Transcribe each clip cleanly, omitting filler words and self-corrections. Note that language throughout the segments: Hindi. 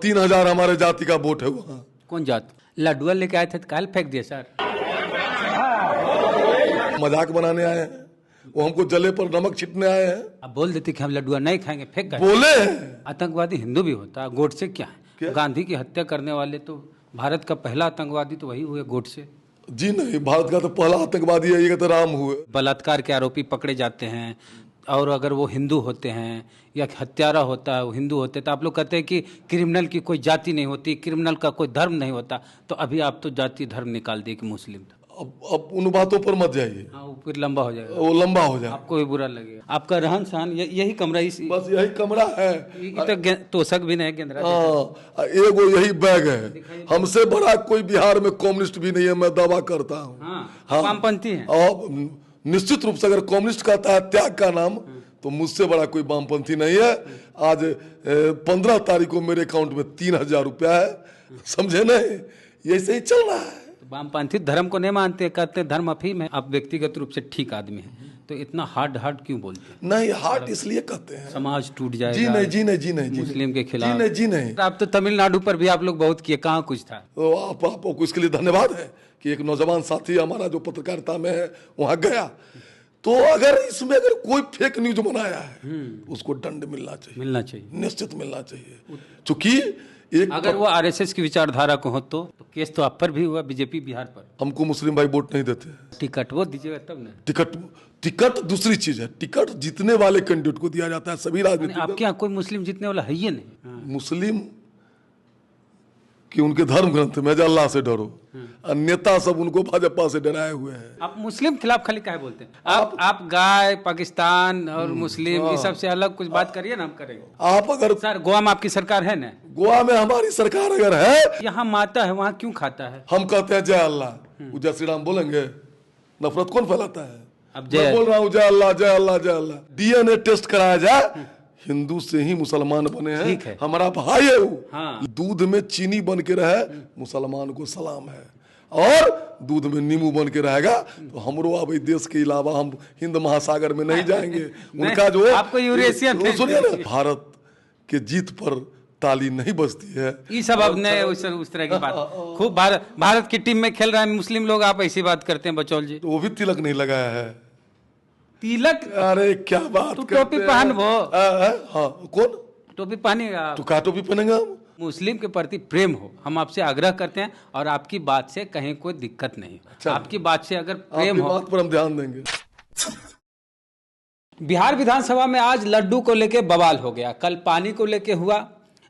3,000 हमारे जाति का वोट है वहाँ। कौन जात? लड्डुआ लेके आए थे तो काल फेंक दिए सर। मजाक बनाने आए हैं, वो हमको जले पर नमक छिटने आए हैं। अब बोल देते कि हम लड्डुआ नहीं खाएंगे, फेंक गए। बोले हैं। आतंकवादी हिंदू भी होता है, गोडसे क्या है? गांधी की हत्या करने वाले तो भारत का पहला आतंकवादी तो वही हुए, गोडसे। जी नहीं, भारत का तो पहला आतंकवादी है, ये तो राम हुए। बलात्कार के आरोपी पकड़े जाते हैं, और अगर वो हिंदू होते हैं या हत्यारा होता है वो हिंदू होते, तो आप लोग कहते हैं कि क्रिमिनल की कोई जाति नहीं होती, क्रिमिनल का कोई धर्म नहीं होता। तो अभी आप तो जाति धर्म निकाल दिए कि मुस्लिम था। अब उन बातों पर मत जाइए, हाँ, वो फिर लंबा हो जाएगा, वो लंबा हो जाए, आपको भी बुरा लगेगा। आपका रहन सहन यही कमरा, इस बस यही कमरा है, तो तोशक भी नहीं, गेंदरा एगो यही बैग है। हमसे बड़ा कोई बिहार में कम्युनिस्ट भी नहीं है, मैं दावा करता हूँ। हाँ, वामपंथी है। और निश्चित रूप से अगर कम्युनिस्ट कहता है त्याग का नाम, तो मुझसे बड़ा कोई वामपंथी नहीं है। आज 15 तारीख को मेरे अकाउंट में 3,000 रुपया है, समझे नहीं? ये सही चल रहा है। वामपंथी धर्म को नहीं मानते, कहते धर्म अफीम है। आप व्यक्तिगत रूप से ठीक आदमी हैं, तो इतना हार्ड क्यों बोलते हैं? नहीं, हार्ड इसलिए कहते हैं समाज टूट जाएगा। जी नहीं, जी नहीं, जी नहीं, मुस्लिम के खिलाफ जी नहीं। आप तो तमिलनाडु पर भी आप लोग बहुत किए, कहाँ कुछ था? तो आपको इसके लिए धन्यवाद है कि एक नौजवान साथी हमारा जो पत्रकारिता में है वहां गया। तो अगर इसमें अगर कोई फेक न्यूज बनाया है, उसको दंड मिलना चाहिए, निश्चित मिलना चाहिए। चूंकि अगर वो आरएसएस की विचारधारा को हो तो केस तो आप पर भी हुआ, बीजेपी बिहार पर। हमको मुस्लिम भाई वोट नहीं देते। टिकट वो दीजिएगा तब ना। टिकट दूसरी चीज है, टिकट जीतने वाले कैंडिडेट को दिया जाता है। सभी राजनीतिक आपके यहाँ कोई मुस्लिम जीतने वाला है ही नहीं। मुस्लिम कि उनके धर्म ग्रंथ में अल्लाह से डरो, नेता सब उनको भाजपा से डराए हुए हैं। आप मुस्लिम खिलाफ खाली काहे बोलते हैं? आप गाय, पाकिस्तान और मुस्लिम ये सब से अलग कुछ बात करिए ना, हम करेंगे। आप अगर सर गोवा में आपकी सरकार है ना? गोवा में हमारी सरकार अगर है, यहाँ माता है, वहाँ क्यों खाता है? हम कहते हैं जय अल्लाह, जय श्री राम बोलेंगे, नफरत कौन फैलाता है? अब मैं बोल रहा हूँ जय अल्लाह, जय अल्लाह, जय अल्लाह। डीएनए टेस्ट कराया जाए, हिंदू से ही मुसलमान बने हैं, ठीक है, हमारा भाई है वो। हाँ। दूध में चीनी बन के रहे, मुसलमान को सलाम है, और दूध में नींबू बन के रहेगा तो हमरो अब देश के अलावा हम हिंद महासागर में नहीं जाएंगे। उनका जो आपको यूरेशियन सुनिए ना, भारत के जीत पर ताली नहीं बजती है। ये सब अब नहीं उस तरह की बात। खूब भारत की टीम में खेल रहे हैं मुस्लिम लोग, आप ऐसी बात करते हैं बचौल जी। तो वो भी तिलक नहीं लगाया है। तिलक? अरे क्या बात, तो टोपी पहन वो। हाँ, कौन टोपी पहनेगा? तो क्या टोपी पहनेगा? हम मुस्लिम के प्रति प्रेम हो, हम आपसे आग्रह करते हैं, और आपकी बात से कहीं कोई दिक्कत नहीं। अच्छा, आपकी बात से अगर प्रेम हो, बात पर हम ध्यान देंगे। बिहार विधानसभा में आज लड्डू को लेके बवाल हो गया, कल पानी को लेके हुआ।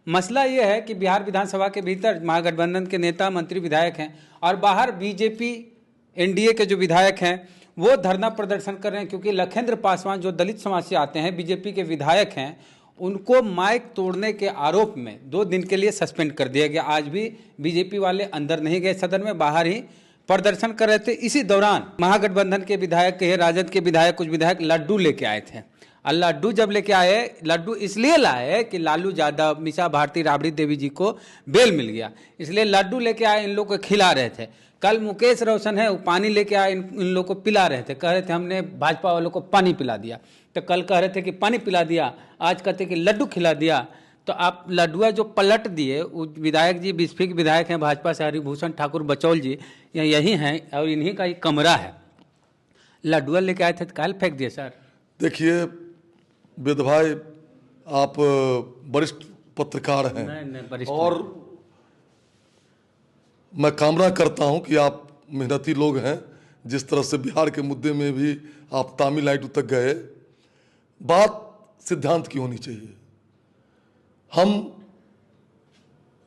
मसला यह है कि बिहार विधानसभा के भीतर महागठबंधन के नेता मंत्री विधायक हैं, और बाहर बीजेपी एनडीए के जो विधायक हैं वो धरना प्रदर्शन कर रहे हैं, क्योंकि लखेंद्र पासवान जो दलित समाज से आते हैं, बीजेपी के विधायक हैं, उनको माइक तोड़ने के आरोप में 2 दिन के लिए सस्पेंड कर दिया गया। आज भी बीजेपी वाले अंदर नहीं गए सदन में, बाहर ही प्रदर्शन कर रहे थे। इसी दौरान महागठबंधन के विधायक कहे, राजद के विधायक, कुछ विधायक लड्डू लेके आए थे। और लड्डू जब लेके आए, लड्डू इसलिए लाए कि लालू यादव, मीसा भारती, राबड़ी देवी जी को बेल मिल गया, इसलिए लड्डू लेके आए, इन लोग को खिला रहे थे। कल मुकेश रोशन है, वो पानी लेके आए, इन लोग को पिला रहे थे, कह रहे थे हमने भाजपा वालों को पानी पिला दिया। तो कल कह रहे थे कि पानी पिला दिया, आज कहते कि लड्डू खिला दिया। तो आप लड्डुआ जो पलट दिए, वो विधायक जी बिस्फी विधायक हैं भाजपा से, हरिभूषण ठाकुर बचौल जी यही हैं, और इन्हीं का एक कमरा है। लड्डुआ लेके आए थे तो काल फेंक दिए सर। देखिए वेद भाई, आप वरिष्ठ पत्रकार हैं। नहीं, और मैं कामना करता हूं कि आप मेहनती लोग हैं। जिस तरह से बिहार के मुद्दे में भी आप तमिलनाडु तक गए, बात सिद्धांत की होनी चाहिए। हम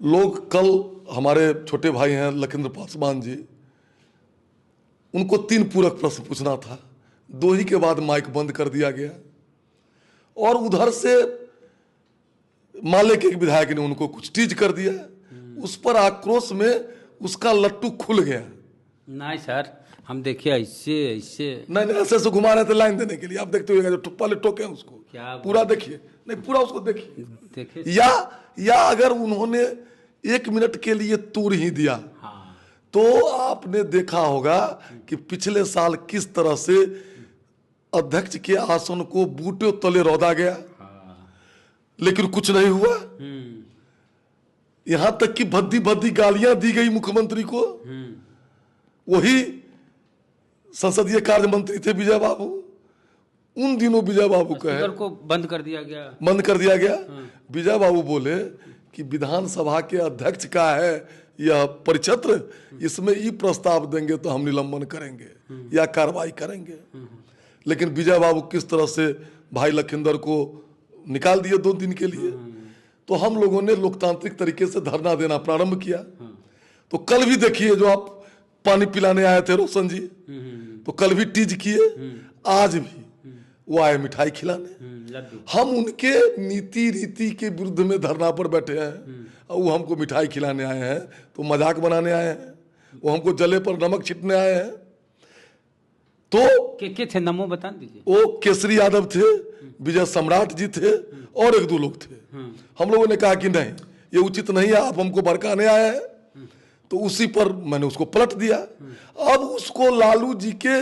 लोग कल, हमारे छोटे भाई हैं लखेंद्र पासवान जी, उनको 3 पूरक प्रश्न पूछना था, 2 ही के बाद माइक बंद कर दिया गया। और उधर से माले के एक विधायक ने उनको कुछ टीज कर दिया, उस पर आक्रोश में उसका लट्टू खुल गया। नहीं सर, हम देखिए ऐसे नहीं, ऐसे घुमा रहे थे लाइन देने के लिए। आप देखते हुए जो पहले टोके उसको, पूरा देखिए, नहीं पूरा उसको देखिए। या अगर उन्होंने 1 मिनट के लिए तोड़ ही दिया, हाँ, तो आपने देखा होगा कि पिछले साल किस तरह से अध्यक्ष के आसन को बूटे तले रौदा गया, लेकिन कुछ नहीं हुआ। यहां तक कि भद्दी भद्दी गालियां दी गई मुख्यमंत्री को। वही संसदीय कार्य मंत्री थे विजय बाबू। उन दिनों विजय बाबू कहे को बंद कर दिया गया। विजय बाबू बोले कि विधानसभा के अध्यक्ष का है यह परिक्षेत्र, इसमें ई प्रस्ताव देंगे तो हम निलंबन करेंगे या कार्रवाई करेंगे। लेकिन विजय बाबू किस तरह से भाई लखिंदर को निकाल दिए 2 दिन के लिए। तो हम लोगों ने लोकतांत्रिक तरीके से धरना देना प्रारंभ किया। तो कल भी देखिए, जो आप पानी पिलाने आए थे रोशन जी, तो कल भी टीज किए, आज भी वो आए मिठाई खिलाने। हम उनके नीति रीति के विरुद्ध में धरना पर बैठे हैं और वो हमको मिठाई खिलाने आए हैं, तो मजाक बनाने आए हैं, वो हमको जले पर नमक छिटने आए हैं। तो के थे नमो बता दीजिए। वो केसरी यादव थे, विजय सम्राट जी थे और 1-2 लोग थे। हम लोगों ने कहा कि नहीं, ये उचित नहीं है, आप हमको भड़काने आए हैं। तो उसी पर मैंने उसको पलट दिया। अब उसको लालू जी के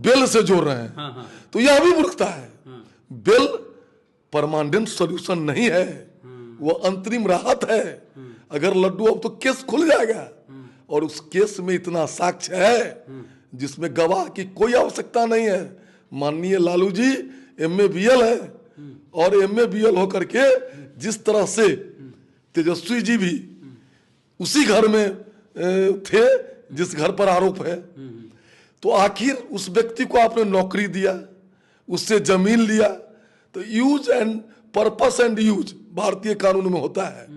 बिल से जोड़ रहे हैं। तो यह भी मूर्खता है। बिल परमानेंट सॉल्यूशन नहीं है, वो अंतरिम राहत है। अगर लड्डू, अब तो केस खुल जाएगा और उस केस में इतना साक्ष्य है जिसमें गवाह की कोई आवश्यकता नहीं है। माननीय लालू जी MA BL है और MA BL होकर के जिस तरह से तेजस्वी जी भी उसी घर में थे जिस घर पर आरोप है, तो आखिर उस व्यक्ति को आपने नौकरी दिया, उससे जमीन लिया, तो use and purpose and use भारतीय कानून में होता है।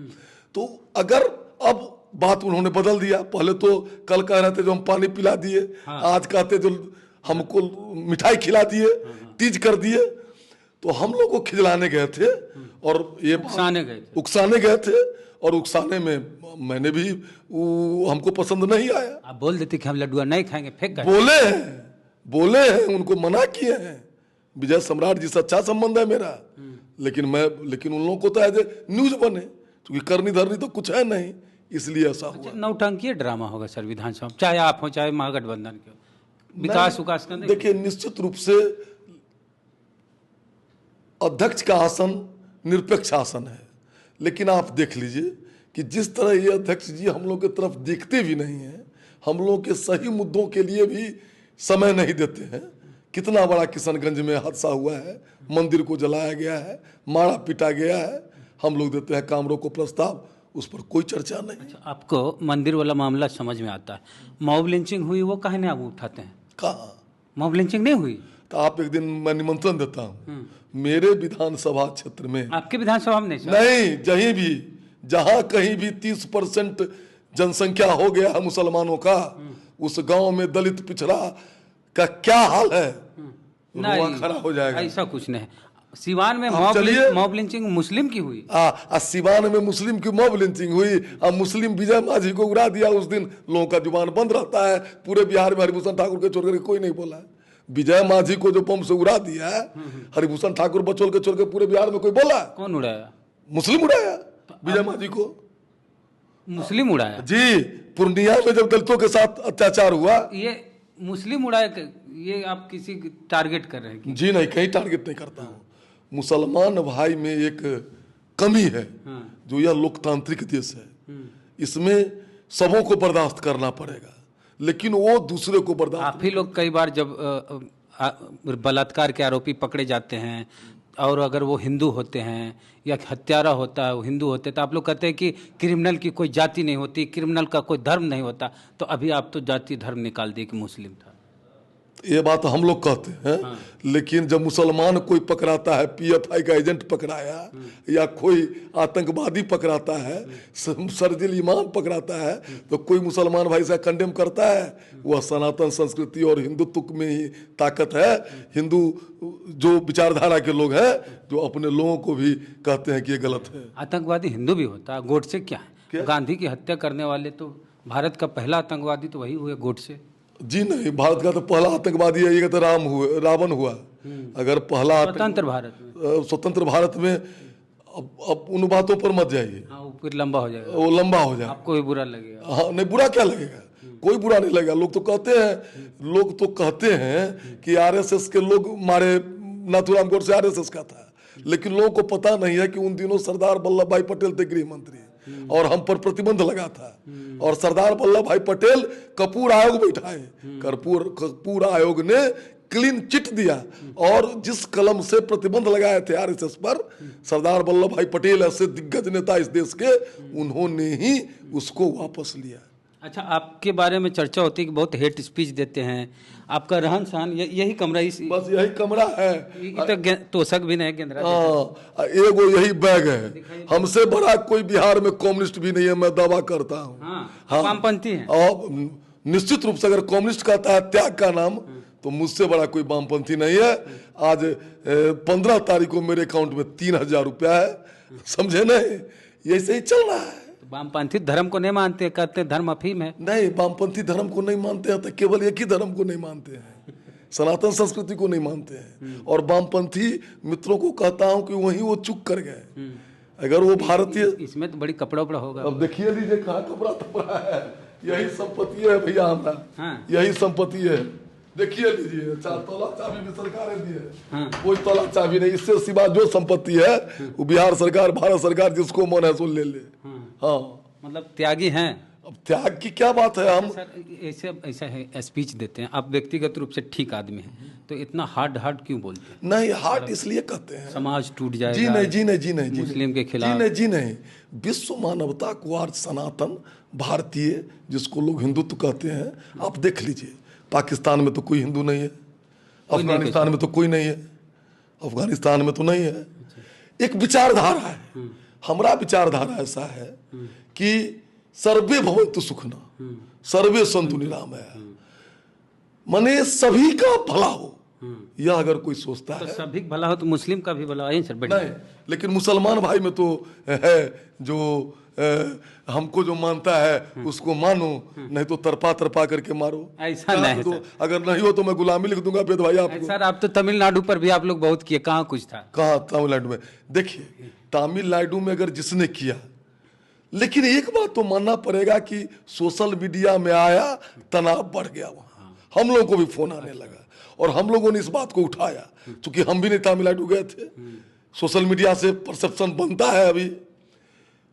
तो अगर अब बात उन्होंने बदल दिया, पहले तो कल कह रहे थे जो हम पानी पिला दिए, आज कहते जो हमको मिठाई खिला दिए, टीज कर दिए। तो हम लोग को खिजलाने गए थे और ये उकसाने गए थे और उकसाने में मैंने भी हमको पसंद नहीं आया। आप बोल देते कि हम लड्डुआ नहीं खाएंगे, फेंक बोले हैं, उनको मना किए हैं। विजय सम्राट जी से अच्छा संबंध है मेरा, लेकिन उन लोगों को तो एज ए न्यूज बने, क्योंकि करनी धरनी तो कुछ है नहीं, इसलिए ऐसा हुआ। नौटंकी ड्रामा होगा सर विधानसभा, चाहे आप हो चाहे महागठबंधन के, विकास का। देखिए, निश्चित रूप से अध्यक्ष का आसन निरपेक्ष आसन है, लेकिन आप देख लीजिए कि जिस तरह ये अध्यक्ष जी हम लोग की तरफ देखते भी नहीं हैं, हम लोग के सही मुद्दों के लिए भी समय नहीं देते हैं। कितना बड़ा किशनगंज में हादसा हुआ है, मंदिर को जलाया गया है, मारा पीटा गया है, हम लोग देते हैं काम रोको प्रस्ताव, उस पर कोई चर्चा नहीं। अच्छा, आपको मंदिर वाला मामला समझ में आता है, मॉब लिंचिंग हुई वो कहीं नहीं आप उठाते हैं? कहाँ मॉब लिंचिंग नहीं हुई? तो आप एक दिन मैं निमंत्रण देता हूँ मेरे विधानसभा क्षेत्र में। आपके विधानसभा में नहीं, कहीं भी, जहाँ कहीं भी 30% जनसंख्या हो गया है मुसलमानों का, उस गांव में दलित पिछड़ा का क्या हाल है, खड़ा हो जाएगा। ऐसा कुछ नहीं। सिवान में मॉब लिंचिंग मुस्लिम की हुई। सिवान में मुस्लिम की मॉब लिंचिंग हुई। अब मुस्लिम विजय माझी को उड़ा दिया, उस दिन लोगों का जुबान बंद रहता है। पूरे बिहार में हरिभूषण ठाकुर के छोड़ करके कोई नहीं बोला। विजय माझी को जो बम से उड़ा दिया, हरिभूषण ठाकुर बचोल के छोड़ के पूरे बिहार में कोई बोला? कौन उड़ाया? मुस्लिम उड़ाया विजय माझी को। मुस्लिम उड़ाया जी। पूर्णिया में जब दलितों के साथ अत्याचार हुआ, ये मुस्लिम उड़ाया। ये आप किसी टारगेट कर रहे हैं? जी नहीं, कहीं टारगेट नहीं करता हूँ। मुसलमान भाई में एक कमी है, जो यह लोकतांत्रिक देश है, इसमें सबों को बर्दाश्त करना पड़ेगा, लेकिन वो दूसरे को बर्दाश्त। आप ही लोग कई बार जब बलात्कार के आरोपी पकड़े जाते हैं और अगर वो हिंदू होते हैं या हत्यारा होता है वो हिंदू होते हैं, तो आप लोग कहते हैं कि क्रिमिनल की कोई जाति नहीं होती, क्रिमिनल का कोई धर्म नहीं होता। तो अभी आप तो जाति धर्म निकाल दिए कि मुस्लिम था। ये बात हम लोग कहते हैं, लेकिन जब मुसलमान कोई पकड़ाता है, PFI का एजेंट पकड़ाया या कोई आतंकवादी पकड़ाता है, सर्जिल इमाम पकड़ाता है, तो कोई मुसलमान भाई से कंडेम करता है? वह सनातन संस्कृति और हिंदुत्व में ही ताकत है। हिंदू जो विचारधारा के लोग हैं, जो अपने लोगों को भी कहते हैं कि ये गलत है। आतंकवादी हिंदू भी होता है। गोडसे क्या है? गांधी की हत्या करने वाले तो भारत का पहला आतंकवादी तो वही हुए, गोडसे। जी नहीं, भारत का तो पहला आतंकवादी है, ये तो रावण हुआ। अगर पहला स्वतंत्र भारत में अब उन बातों पर मत जाइए, फिर लंबा हो जाएगा। वो लंबा हो जाएगा, आपको भी बुरा लगेगा। हाँ, नहीं बुरा क्या लगेगा, कोई बुरा नहीं लगेगा। लोग तो कहते हैं कि RSS के लोग मारे, नाथूराम गोडसे RSS का था, लेकिन लोगों को पता नहीं है कि उन दिनों सरदार वल्लभ भाई पटेल थे गृह मंत्री, और हम पर प्रतिबंध लगा था, और सरदार वल्लभ भाई पटेल कपूर आयोग बैठाए, कपूर आयोग ने क्लीन चिट दिया, और जिस कलम से प्रतिबंध लगाए थे आरएसएस पर, सरदार वल्लभ भाई पटेल ऐसे दिग्गज नेता इस देश के, उन्होंने ही उसको वापस लिया। अच्छा, आपके बारे में चर्चा होती है कि बहुत हेट स्पीच देते हैं, आपका रहन सहन यही कमरा, बस यही कमरा है, तो तोशक भी नहीं, गेंदरा एगो यही बैग है। हमसे बड़ा कोई बिहार में कम्युनिस्ट भी नहीं है, मैं दावा करता हूँ। हाँ, वामपंथी हैं। और निश्चित रूप से अगर कम्युनिस्ट कहता है त्याग का नाम, तो मुझसे बड़ा कोई वामपंथी नहीं है। आज 15 तारीख को मेरे अकाउंट में 3000 रुपया है, समझे नहीं, ये सही चल रहा है। वामपंथी धर्म को नहीं मानते, कहते धर्म अफीम है। नहीं, वामपंथी धर्म को नहीं मानते हैं, तो केवल एक ही धर्म को नहीं मानते हैं, सनातन संस्कृति को नहीं मानते हैं। और वामपंथी मित्रों को कहता हूं कि वहीं वो चूक कर गए। अगर वो भारतीय, इसमें तो बड़ी कपड़ा उपड़ा होगा। अब देखिए लीजिए कहाँ कपड़ा तपड़ा है, यही संपत्ति है भैया हमारा, यही संपत्ति है। देखिए लीजिए, 4 तोला चाबी भी सरकार दी है, कोई तोला चाबी नहीं। इससे सिवा जो संपत्ति है वो बिहार सरकार, भारत सरकार जिसको मन है सो ले ले। हाँ, मतलब त्यागी हैं। अब त्याग की क्या बात है। हम सर ऐसा है, स्पीच देते हैं, आप व्यक्तिगत रूप से ठीक आदमी हैं, तो इतना हार्ड क्यों बोलते हैं? नहीं, हार्ड इसलिए कहते हैं समाज टूट जाएगा। जी नहीं, जी नहीं, जी नहीं, मुस्लिम के खिलाफ जी नहीं। विश्व मानवता को आज सनातन भारतीय जिसको लोग हिंदुत्व कहते हैं, आप देख लीजिए, पाकिस्तान में तो कोई हिंदू नहीं है, अफगानिस्तान में तो कोई नहीं है, अफगानिस्तान में तो नहीं है। एक विचारधारा है, हमारा विचारधारा ऐसा है कि सर्वे भवन्तु सुखिनः, सर्वे सन्तु निरामया, माने सभी का भला हो। यह अगर कोई सोचता है, सभी का भला हो तो मुस्लिम का भी भला है सर। नहीं, लेकिन मुसलमान भाई में तो है जो हमको जो मानता है उसको मानो, नहीं तो तरपा तरपा करके मारो। ऐसा नहीं तो अगर नहीं हो तो मैं गुलामी लिख दूंगा वेद भाई आपको। सर, आप तो तमिलनाडु पर भी आप लोग बहुत किए, कहाँ कुछ था? कहाँ तमिलनाडु में? देखिए, तमिलनाडु में अगर जिसने किया, लेकिन एक बात तो मानना पड़ेगा कि सोशल मीडिया में आया, तनाव बढ़ गया वहाँ, हम लोगों को भी फोन आने लगा, और हम लोगों ने इस बात को उठाया, क्योंकि हम भी नहीं तमिलनाडु गए थे। सोशल मीडिया से परसेप्शन बनता है अभी,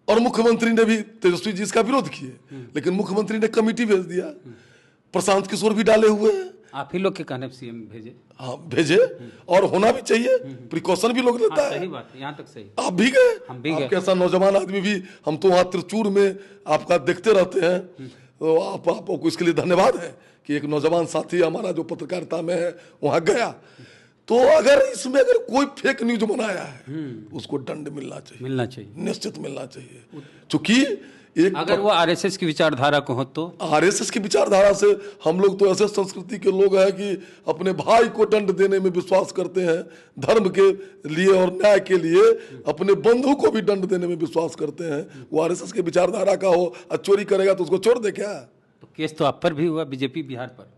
और मुख्यमंत्री ने भी, तेजस्वी जी इसका विरोध किए, लेकिन मुख्यमंत्री ने कमेटी भेज दिया, प्रशांत किशोर भी डाले हुए हैं। आप ही लोग के कहने पर सीएम भेजे? हाँ, भेजे, और होना भी चाहिए, प्रिकॉशन भी लोग लेता है। सही बात है, यहाँ तक सही। आप भी गए, हम भी गए। आपके ऐसा नौजवान आदमी भी, हम तो वहाँ त्रिचूर में आपका देखते रहते हैं, तो आपको इसके लिए धन्यवाद है कि एक नौजवान साथी हमारा जो पत्रकारिता में है वहाँ गया। तो अगर इसमें अगर कोई फेक न्यूज बनाया है, उसको दंड मिलना चाहिए, निश्चित मिलना चाहिए। क्योंकि एक अगर वो आरएसएस की विचारधारा को हो, तो आरएसएस की विचारधारा से हम लोग तो ऐसे संस्कृति के लोग हैं कि अपने भाई को दंड देने में विश्वास करते हैं, धर्म के लिए और न्याय के लिए अपने बंधु को भी दंड देने में विश्वास करते हैं। वो आरएसएस की विचारधारा का हो, चोरी करेगा तो उसको छोड़ दे क्या? तो केस तो आप पर भी हुआ, बीजेपी बिहार पर।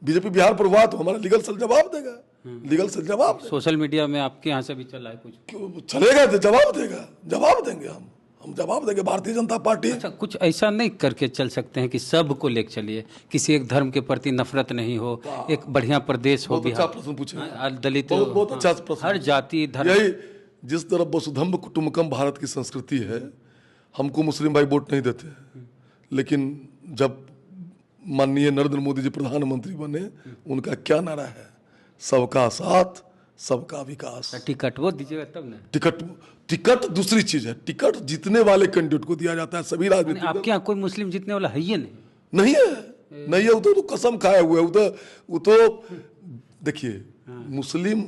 बीजेपी बिहार पर हुआ तो हमारा लीगल सेल जवाब देगा, लीगल सेल जवाब। सोशल मीडिया में आपके यहाँ से भी चला है कुछ? क्यों चलेगा, तो जवाब देगा, जवाब देंगे हम जवाब देंगे। भारतीय जनता पार्टी अच्छा, कुछ ऐसा नहीं करके चल सकते हैं कि सबको लेकर चलिए, किसी एक धर्म के प्रति नफरत नहीं हो, एक बढ़िया प्रदेश हो। अच्छा प्रश्न पूछे, दलित, बहुत अच्छा प्रश्न। हर जाति धर्म, यही जिस तरह वसुधैव कुटुंबकम भारत की संस्कृति है, हमको मुस्लिम भाई वोट नहीं देते, लेकिन जब माननीय नरेंद्र मोदी जी प्रधानमंत्री बने, उनका क्या नारा है? सबका साथ, सबका विकास। टिकट वो दीजिएगा तब ना। टिकट दूसरी चीज है, टिकट जीतने वाले कैंडिडेट को दिया जाता है, सभी राजनीतिक। आपके यहाँ कोई मुस्लिम जीतने वाला है ही नहीं है, वो तो कसम खाए हुए। वो तो देखिए, मुस्लिम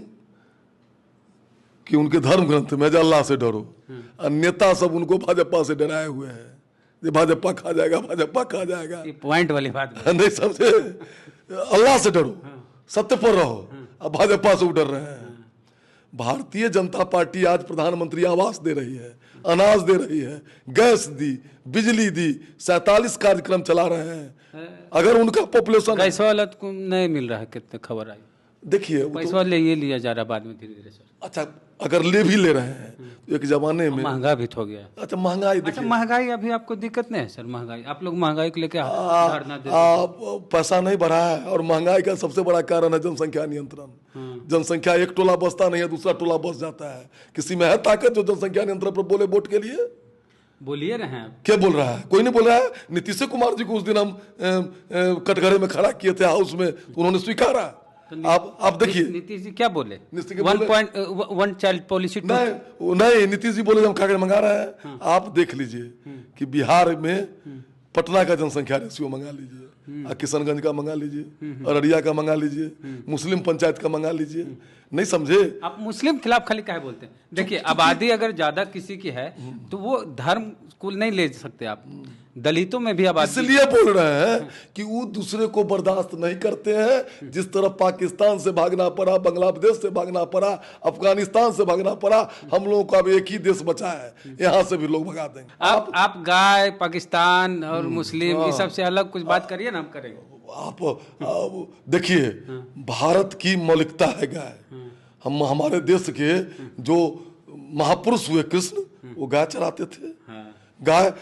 कि उनके धर्म ग्रंथ में अल्लाह से डरो, अन्यथा सब उनको भाजपा से डराए हुए हैं, ये भाजपा खा जाएगा, भाजपा खा जाएगा। पॉइंट वाली बात नहीं समझे? अल्लाह से डरो, सत्य पर रहो, अब भाजपा से डर रहे हैं। भारतीय जनता पार्टी आज प्रधानमंत्री आवास दे रही है, अनाज दे रही है, गैस दी, बिजली दी, 47 कार्यक्रम चला रहे हैं। अगर उनका पॉपुलेशन गैस वाला को नहीं मिल रहा है, कितने खबर आई? देखिए, पैसा ले ये लिया जा रहा बाद में धीरे धीरे। सर अच्छा, अगर ले भी ले रहे हैं तो एक जमाने में महंगा भी हो गया। अच्छा, महंगाई देखिए। अच्छा, महंगाई अभी आपको दिक्कत नहीं है सर? महंगाई आप लोग महंगाई को लेकर पैसा नहीं बढ़ा है, और महंगाई का सबसे बड़ा कारण है जनसंख्या नियंत्रण। जनसंख्या, एक टोला बसता नहीं है, दूसरा टोला बस जाता है। किसी में है ताकत जो जनसंख्या नियंत्रण पर बोले वोट के लिए? बोलिए रहे हैं आप। क्या बोल रहा है? कोई नहीं बोल रहा है। नीतीश कुमार जी को उस दिन हम कटघरे में खड़ा किए थे हाउस में, तो उन्होंने स्वीकारा। तो आप देखिए नीतीश जी क्या बोले? नीतीश जी 1 चाइल्ड पॉलिसी नहीं, नीतीश जी बोले हम कागज मंगा रहे हैं। आप देख लीजिए कि बिहार में पटना का जनसंख्या रेशियो मंगा लीजिए, किशनगंज का मंगा लीजिए, अररिया का मंगा लीजिए, मुस्लिम पंचायत का मंगा लीजिए। नहीं समझे आप? मुस्लिम खिलाफ खाली काहे बोलते हैं? देखिए आबादी अगर ज्यादा किसी की है तो वो धर्म को नहीं ले सकते आप। दलितों में भी आबादी, इसलिए बोल रहे हैं कि वो दूसरे को बर्दाश्त नहीं करते हैं। जिस तरह पाकिस्तान से भागना पड़ा, बांग्लादेश से भागना पड़ा, अफगानिस्तान से भागना पड़ा, हम लोगों का अब एक ही देश बचा है, यहाँ से भी लोग भगा देंगे। आप गाय, पाकिस्तान और मुस्लिम ये सब से अलग कुछ बात करिए ना, हम करेंगे। आप देखिए, भारत की मौलिकता है गाय। हम हमारे देश के जो महापुरुष हुए कृष्ण, वो गाय चराते थे। गाय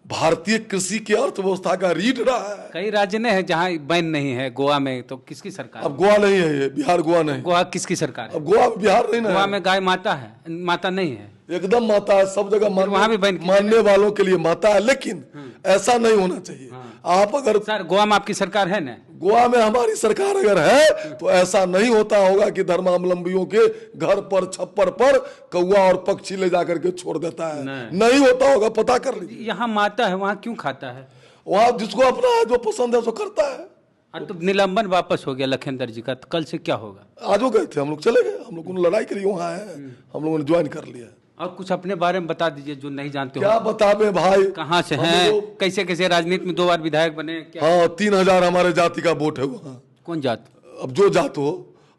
भारतीय कृषि की अर्थव्यवस्था का रीढ़ रहा है। कई राज्य ने है जहाँ बैन नहीं है। गोवा में तो किसकी सरकार? अब गोवा नहीं है ये, बिहार गोवा नहीं। गोवा किसकी सरकार है? अब गोवा बिहार नहीं ना। गोवा में गाय माता है, माता नहीं है। एकदम माता है, सब जगह वहाँ भी बैन मानने वालों के लिए माता है, लेकिन ऐसा नहीं होना चाहिए। आप अगर सर गोवा में आपकी सरकार है ना? गोवा में हमारी सरकार अगर है तो ऐसा नहीं होता होगा कि धर्मावलंबियों के घर पर, छप्पर पर कौआ और पक्षी ले जाकर के छोड़ देता है। नहीं होता होगा, पता कर लीजिए। यहाँ माता है, वहाँ क्यों खाता है? वहाँ जिसको अपना है, जो पसंद है सो करता है। और तो निलंबन वापस हो गया लखीमपुर जी का, तो कल से क्या होगा? आज हो गए थे हम लोग, चले गए। हम लोग ने लड़ाई करी, वहाँ है, हम लोगों ने ज्वाइन कर लिया। और कुछ अपने बारे में बता दीजिए जो नहीं जानते हो। क्या बतावे भाई? कहाँ से हैं? कैसे कैसे राजनीति में 2 बार विधायक बने? क्या? हाँ, 3000 हमारे जाति का वोट है वहाँ। कौन जात? अब जो जात हो,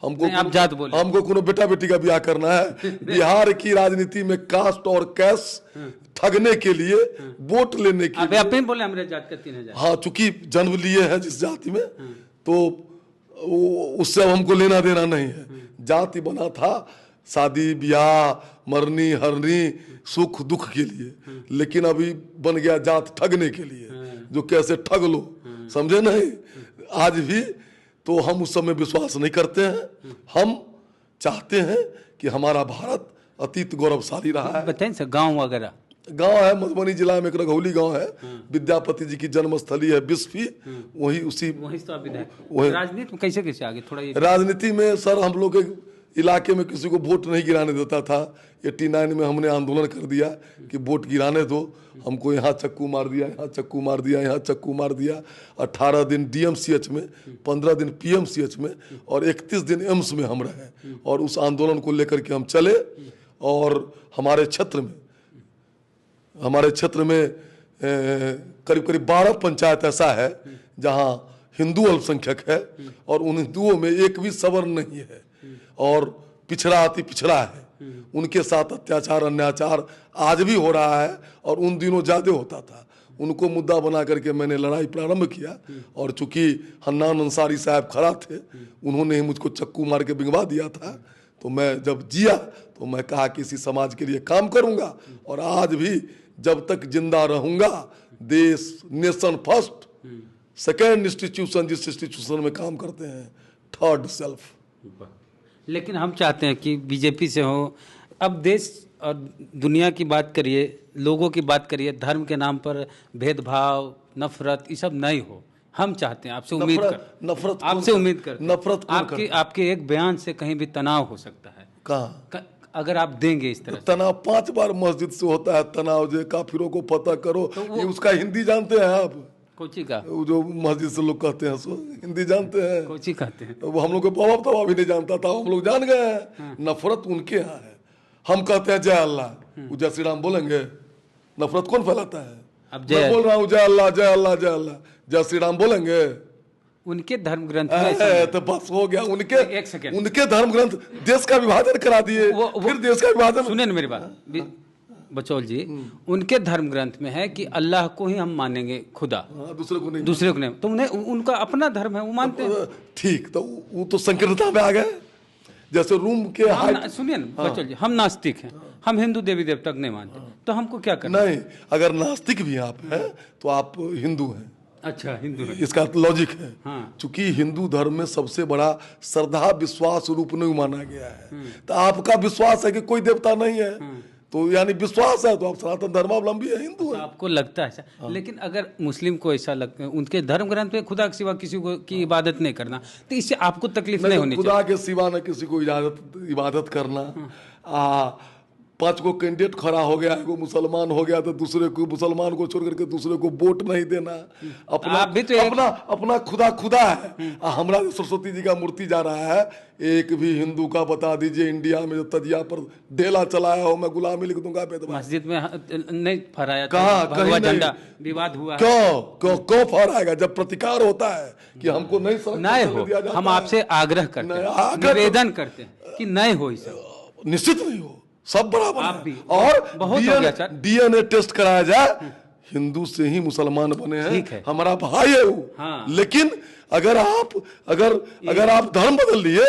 हमको आप जात बोले। हमको कोनो बेटा बेटी का ब्याह करना है। बिहार की राजनीति में कास्ट और कैश ठगने के लिए, वोट लेने के लिए। आप बोले हमारे जात का 3000। हाँ, चूंकि जन्म लिए हैं जिस जाति में, तो उससे अब हमको लेना देना नहीं है। जाति बना था शादी ब्याह, मरनी हरनी, सुख दुख के लिए, लेकिन अभी बन गया जात ठगने के लिए, जो कैसे ठग लो, समझे नहीं? आज भी तो हम उस समय विश्वास नहीं करते हैं। हम चाहते हैं कि हमारा भारत अतीत गौरवशाली रहा है। बताएं सर, गाँव वगैरह? गांव है मधुबनी जिला में एक रघौली गांव है, विद्यापति जी की जन्मस्थली है बिस्फी, वही तो आप विधायक। राजनीति में कैसे कैसे आगे? थोड़ा राजनीति में सर, हम लोग के इलाके में किसी को वोट नहीं गिराने देता था। 89 में हमने आंदोलन कर दिया कि वोट गिराने दो। हमको यहाँ चक्कू मार दिया, यहाँ चक्कू मार दिया, यहाँ चक्कू मार दिया। 18 दिन DMCH में, 15 दिन PMCH में और 31 दिन एम्स में हम रहे। और उस आंदोलन को लेकर के हम चले। और हमारे क्षेत्र में करीब करीब 12 पंचायत ऐसा है जहाँ हिंदू अल्पसंख्यक है, और उन हिंदुओं में एक भी सवर्ण नहीं है, और पिछड़ा अति पिछड़ा है। उनके साथ अत्याचार अन्याचार आज भी हो रहा है, और उन दिनों ज्यादा होता था। उनको मुद्दा बना करके मैंने लड़ाई प्रारंभ किया, और चूंकि हन्नान अंसारी साहब खड़ा थे, उन्होंने ही मुझको चक्कू मार के बिंगवा दिया था। तो मैं जब जिया तो मैं कहा कि इसी समाज के लिए काम करूंगा, और आज भी जब तक जिंदा रहूंगा, देश नेशन फर्स्ट, सेकेंड इंस्टीट्यूशन, जिस इंस्टीट्यूशन में काम करते हैं, थर्ड सेल्फ। लेकिन हम चाहते हैं कि बीजेपी से हो। अब देश और दुनिया की बात करिए, लोगों की बात करिए, धर्म के नाम पर भेदभाव, नफरत, ये सब नहीं हो। हम चाहते हैं, आपसे उम्मीद कर नफरत आपके एक बयान से कहीं भी तनाव हो सकता है। कहाँ? अगर आप देंगे इस तरह तनाव 5 बार मस्जिद से होता है तनाव। जो काफिरों को पता करो, तो ये उसका हिंदी जानते हैं आप? कोची का? जो मस्जिद से लोग कहते हैं सो हिंदी जानते हैं। कोची कहते हैं? वो हम लोग को बाबा तवा भी नहीं जानता था, हम लोग जान गए हैं। नफरत उनके यहाँ है। हम कहते हैं जय अल्लाह, वो जय श्री राम बोलेंगे। नफरत कौन फैलाता है? अब मैं बोल रहा हूँ जय अल्लाह जय अल्लाह जय अल्लाह, जय श्री राम बोलेंगे? उनके धर्म ग्रंथ तो बस हो गया। उनके एक सेकंड, उनके धर्म ग्रंथ देश का विभाजन करा दिए। फिर देश का विभाजन, सुने ना मेरी बात बचौल जी, उनके धर्म ग्रंथ में है कि अल्लाह को ही हम मानेंगे खुदा, दूसरे को नहीं। तो उन्हें उनका अपना धर्म है, वो मानते हैं। ठीक, तो वो तो संकीर्णता में आ गए। जैसे रूम के सुनिए ना बचौल जी, हम नास्तिक हैं, हम हिंदू देवी देवता नहीं मानते, तो हमको क्या करना? नहीं, अगर नास्तिक भी आप हैं तो आप हिंदू हैं। अच्छा, हिंदू है, इसका लॉजिक है। हाँ। चूंकि हिंदू धर्म में सबसे बड़ा श्रद्धा विश्वास रूप नहीं माना गया है, तो आपका विश्वास है कि कोई देवता नहीं है, तो यानी विश्वास है तो आप सनातन धर्मावलंबी है, हिंदू तो है। आपको लगता है ऐसा, लेकिन अगर मुस्लिम को ऐसा लगता है उनके धर्म ग्रंथ में खुदा के सिवा किसी को की इबादत नहीं करना, तो इससे आपको तकलीफ नहीं होनी चाहिए। खुदा के सिवा न किसी को इबादत करना। 5 को कैंडिडेट खड़ा हो गया, एगो मुसलमान हो गया तो दूसरे को, मुसलमान को छोड़ करके दूसरे को वोट नहीं देना। अपना आप भी तो अपना खुदा है। हमारा जो सरस्वती जी का मूर्ति जा रहा है, एक भी हिंदू का बता दीजिए इंडिया में जो तजिया पर ढेला चलाया हो, मैं गुलामी लिख दूंगा बेदबा। मस्जिद में नहीं फहराया, कहाँ भगवा कहीं झंडा विवाद हुआ है। क्यों फहराएगा? जब प्रतिकार होता है कि हमको नहीं नहीं दिया हो, जाता हम है। आपसे आग्रह करते हैं, निवेदन करते हैं कि नहीं हो, इसे निश्चित नहीं हो, सब बराबर आप है। भी और बहुत हो गया सर। डीएनए टेस्ट कराया जाए, हिंदू से ही मुसलमान बने ठीक है। हैं, हमारा भाई है वो। हाँ। लेकिन अगर आप धर्म बदल लिए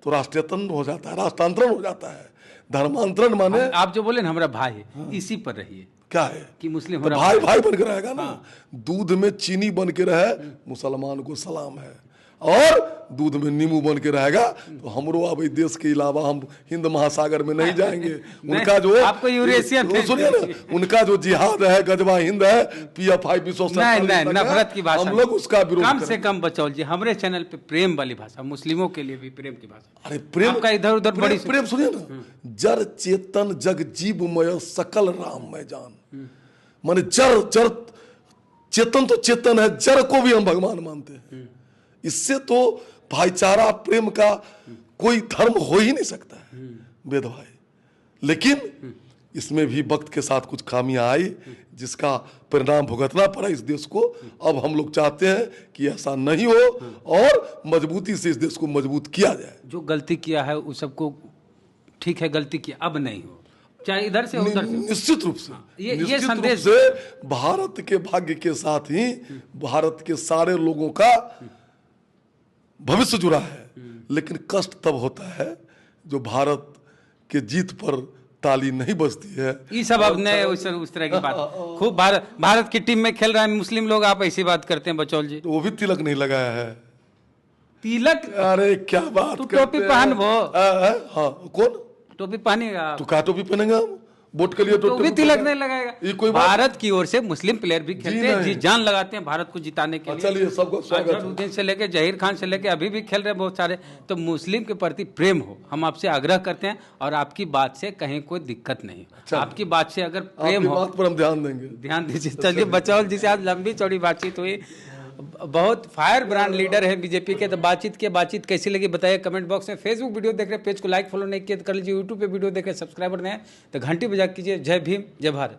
तो राष्ट्रीयतंत्र हो जाता है, राष्ट्रांतरण हो जाता है। धर्मांतरण माने आप जो बोले ना हमारा भाई है, इसी पर रहिए क्या है कि मुस्लिम तो हमारा भाई बन के रहेगा ना। दूध में चीनी बन के रहे, मुसलमान को सलाम है, और दूध में नींबू बन के रहेगा तो हमरो अब इस देश के अलावा हम हिंद महासागर में नहीं जाएंगे। उनका जो आपको यूरेशियन सुनिए ना, उनका जो जिहाद है, गजवा हिंद है, PFI विश्व नहीं नफरत की भाषा, हम लोग उसका विरोध कम करें। से कम बचौल जी हमारे चैनल पे प्रेम वाली भाषा, मुस्लिमों के लिए भी प्रेम की भाषा। अरे प्रेम आपका इधर उधर बड़ी प्रेम सुनिए ना, जर चेतन जग जीव मय सकल राम मैं जान। माने जर चेतन तो चेतन है, जर को भी हम भगवान मानते हैं। इससे तो भाईचारा प्रेम का कोई धर्म हो ही नहीं सकता है वेद भाई। लेकिन इसमें भी वक्त के साथ कुछ खामियां आई, जिसका परिणाम भुगतना पड़ा इस देश को। अब हम लोग चाहते हैं कि ऐसा नहीं हो और मजबूती से इस देश को मजबूत किया जाए। जो गलती किया है उस सबको, ठीक है गलती किया, अब नहीं हो, चाहे इधर से उधर से। निश्चित रूप से ये निश्चित संदेश रूप से भारत के भाग्य के साथ ही भारत के सारे लोगों का भविष्य जुड़ा है। लेकिन कष्ट तब होता है जो भारत के जीत पर ताली नहीं बजती है। ये सब अब नए उस तरह की बात, खूब भारत की टीम में खेल रहे हैं मुस्लिम लोग, आप ऐसी बात करते हैं बचौल जी। तो वो भी तिलक नहीं लगाया है। तिलक? अरे क्या बात तू करते टोपी हैं। पहन वो। हाँ कौन टोपी पहनेगा? तो क्या टोपी पहनेंगे हम वोट के लिए? तो भी तिलक नहीं लगाएगा। ये कोई बात? भारत की ओर से मुस्लिम प्लेयर भी खेलते हैं, जी जान लगाते हैं भारत को जिताने के लिए। चलिए सबका स्वागत है। अजहरुद्दीन से लेके जहीर खान से लेके अभी भी खेल रहे हैं बहुत सारे। तो मुस्लिम के प्रति प्रेम हो, हम आपसे आग्रह करते हैं, और आपकी बात से कहीं कोई दिक्कत नहीं। आपकी बात से अगर प्रेम हो, बात पर हम ध्यान देंगे, ध्यान दीजिए। चलिए बचौल जी से आज लंबी चौड़ी बातचीत हुई, बहुत फायर ब्रांड लीडर है बीजेपी के। तो बातचीत कैसी लगी बताइए कमेंट बॉक्स में। फेसबुक वीडियो देख रहे पेज को लाइक फॉलो नहीं किया तो कर लीजिए, यूट्यूब पे वीडियो देख रहे सब्सक्राइबर नहीं है तो घंटी बजा कीजिए। जय भीम, जय भारत।